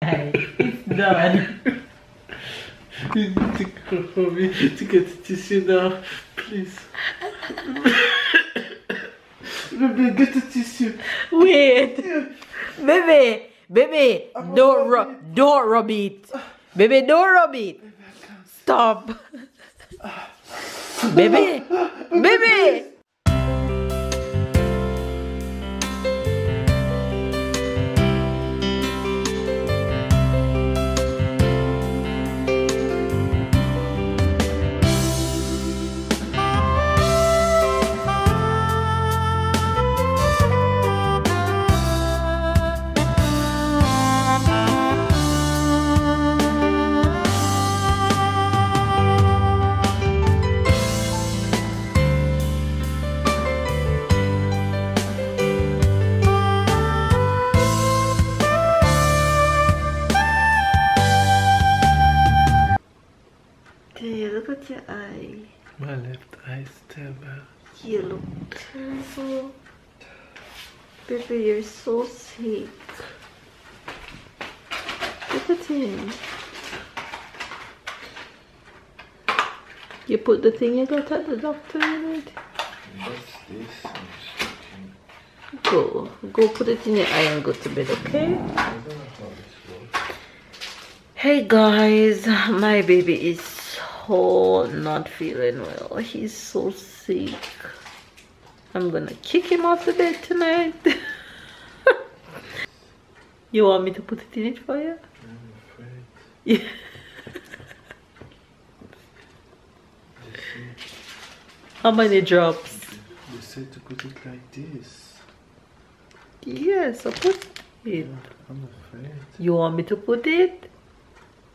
eye. It's done. You need to go for me to get the tissue now, please. Baby, get the tissue. Wait. Baby, don't rub it. Baby, don't rub it. Stop. Baby. Look at your eye. My left eye's terrible. You look terrible. Baby, you're so sick. Look at him. You put the thing you got at the doctor in it? What's this? Go put it in your eye and go to bed, okay? I don't know how this works. Hey guys, my baby is so not feeling well. He's so sick. I'm gonna kick him off the bed tonight. You want me to put it in it for you? I'm afraid. Yeah. How many drops? They said to put it like this. Yeah, so put it. I'm afraid. You want me to put it?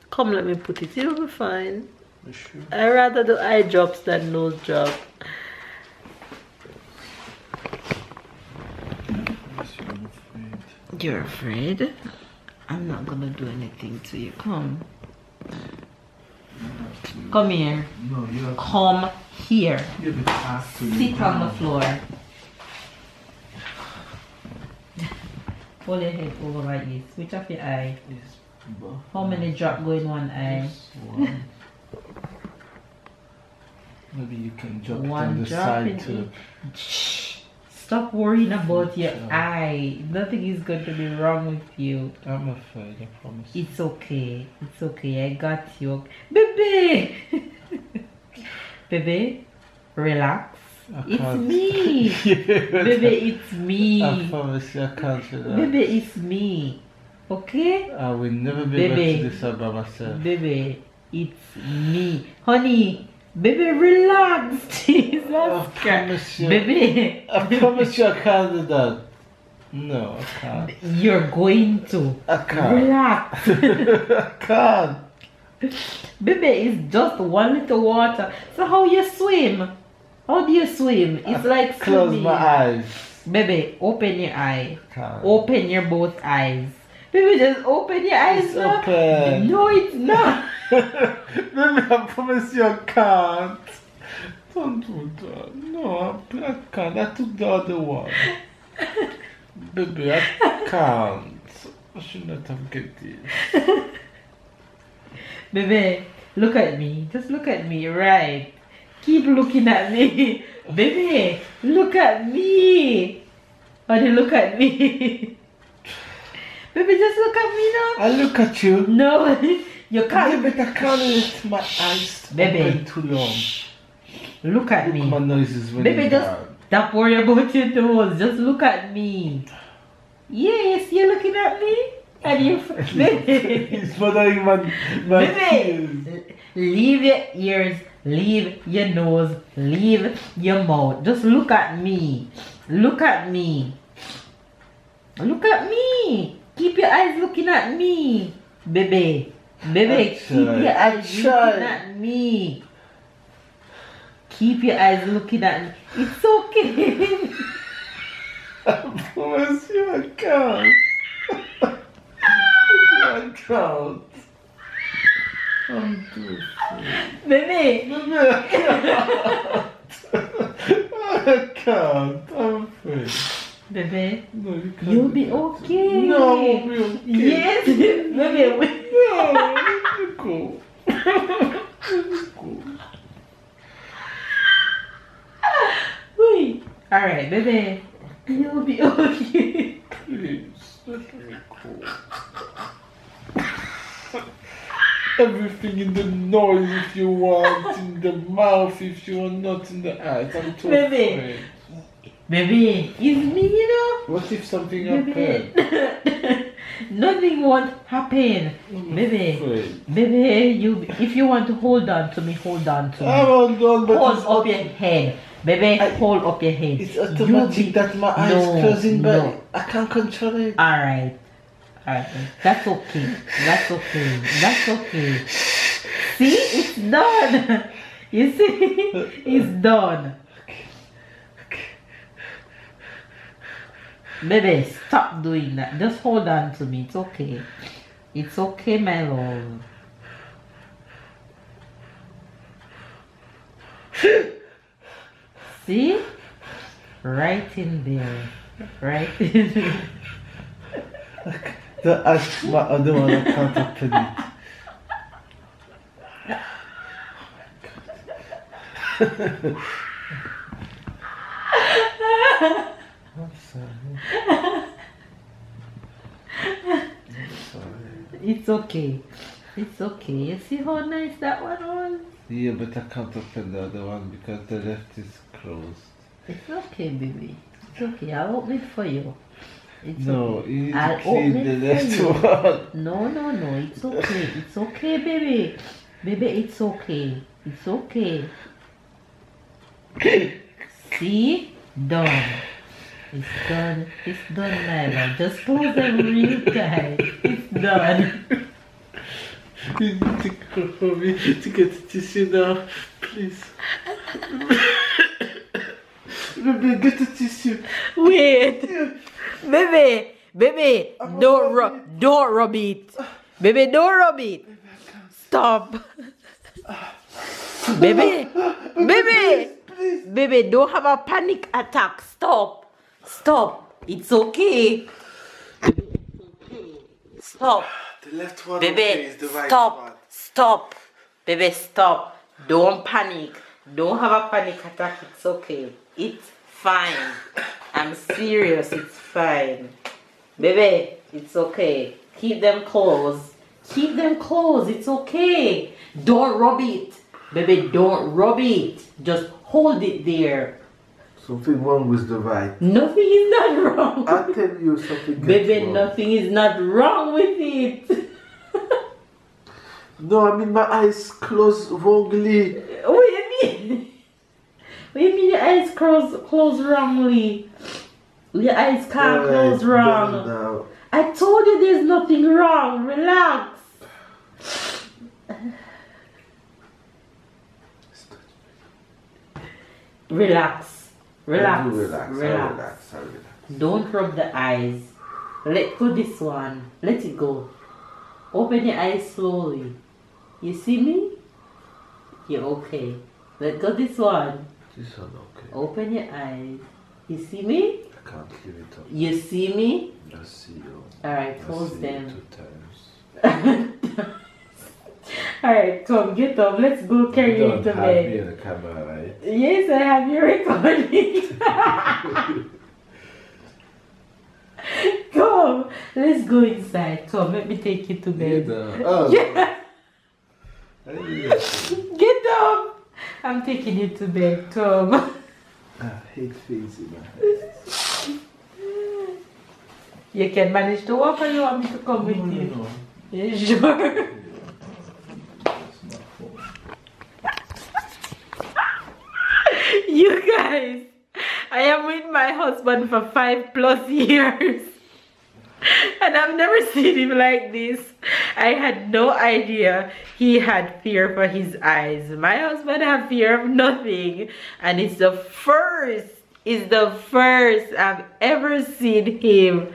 Come, let me put it. It'll be fine. You sure? I rather do eye drops than nose drop. Yes, I'm afraid. You're afraid? I'm not gonna do anything to you. Come. Come here. No, you're Come here. a bit fast to Sit on the floor. Hold your head over like this. Switch off your eye. Yes. How many drops go in one eye? Just one. Maybe you can drop it One on the drop side in too. Shh. Stop worrying about your eye. Nothing is going to be wrong with you. I'm afraid, I promise. It's okay. It's okay. I got you. Baby! Baby, relax. I It's can't. me. Baby, it's me. I promise you I can't do that. Baby, it's me. Okay? I will never be able Baby. to do this all by myself. Baby, it's me. Honey, baby, relax. Jesus I Christ. promise you. Baby. I promise you I can't do that. No, I can't. You're going to. I can't. Relax. I can't. Baby, it's just one little water. So how you swim? How do you swim? It's like Close swimming. my eyes. Baby, open your eye. Can't. Open your both eyes. Baby, just open your eyes It's now. open. No, it's not. Baby, I promise you I can't. Don't do that. No, I can't. I took the other one. Baby, I can't. I should not have get this. Baby, look at me. Just look at me, right? Keep looking at me. Baby, look at me. Honey, look at me. Baby, just look at me now. I look at you. No, you can't. Baby, I can't let my eyes Baby. open too long. Look at me. My nose is really Baby, just bad. stop worrying about your nose. Just look at me. Yes, you're looking at me. And you, baby. It's bothering my ears. Baby, leave your ears, leave your nose, leave your mouth. Just look at me. Look at me. Look at me. Keep your eyes looking at me. Baby. Baby, keep your eyes looking at me. Keep your eyes looking at me. It's okay. I promise you I can't. I can't. I'm too afraid. Baby. Baby, I can't. I can't. I'm afraid. Baby, No, you can't. you'll be okay. No, I won't be okay. Yes, baby. No, you go. You go. Wait. Alright, baby. You'll be okay. Please, let me go. Everything in the nose if you want, in the mouth if you want, not in the eyes. I'm too Baby. afraid. Baby, it's me, you know. What if something Baby. happened? Nothing won't happen. I'm Baby. afraid. Baby, if you want to hold on to me, hold on to me. I'm all done, but Hold it's up your head. Baby, hold up your head. It's automatic that my eyes closing, but no. I can't control it. Alright. Alright. That's okay. That's okay. That's okay. See? It's done. You see? It's done. Baby, stop doing that. Just hold on to me. It's okay. It's okay, my love. See? Right in there. Right in there. Don't ask my other one, I can't open it. I'm sorry. I'm sorry. It's okay. It's okay. You see how nice that one was? Yeah, but I can't open the other one because the left is closed. It's okay, baby. It's okay. I'll open it for you. It's No, okay. you need I'll to clean open the it for left you. one. No. It's okay. It's okay, baby. Baby, it's okay. It's okay. See? Done. It's done. It's done, my love. Just close them real tight. It's done. You need to go for me to get the tissue now, please. Baby, get the tissue. Wait. Baby, don't rub it. Baby, don't rub it. Stop. Baby, baby, don't have a panic attack. Stop. It's okay. Stop. The left one Baby, is the right one. stop. Baby, stop. Don't panic. Don't have a panic attack. It's okay. It's fine. I'm serious. It's fine. Baby, it's okay. Keep them closed. Keep them closed. It's okay. Don't rub it. Baby, don't rub it. Just hold it there. Something wrong with the right. Nothing is not wrong. I tell you something. Baby, wrong. nothing is not wrong with it. No, I mean my eyes closed wrongly. What do you mean? What do you mean your eyes close wrongly? Your eyes can't close wrong. Now. I told you there's nothing wrong. Relax. Relax. I'll relax. Don't rub the eyes. Let go this one. Let it go. Open your eyes slowly. You see me? You're okay. Let go this one. This one okay. Open your eyes. You see me? I can't give it up. You see me? I see you. Alright, I close see them. you 2 times. Alright, come, get up. Let's go carry you Don't to have bed. me in the camera, right? Yes, I have you recording. Come, let's go inside. Come, let me take you to bed. Yeah. Get up. I'm taking you to bed. Come. I hate things in my head. You can manage to walk or you want me to come with you? No. Yeah, sure. That's my fault. You guys, I am with my husband for 5+ years. And I've never seen him like this. I had no idea he had fear for his eyes. My husband had fear of nothing. And it's the first I've ever seen him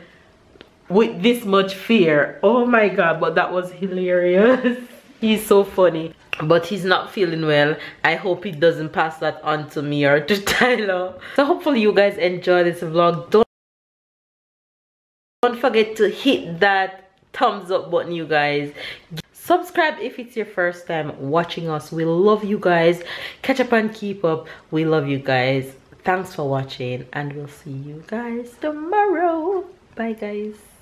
with this much fear. Oh my God, but that was hilarious. He's so funny. But he's not feeling well. I hope he doesn't pass that on to me or to Tyler. So hopefully you guys enjoy this vlog. Don't Don't forget to hit that thumbs up button, you guys. Subscribe if it's your first time watching us. We love you guys. Catch up and keep up. We love you guys. Thanks for watching, and we'll see you guys tomorrow. Bye guys.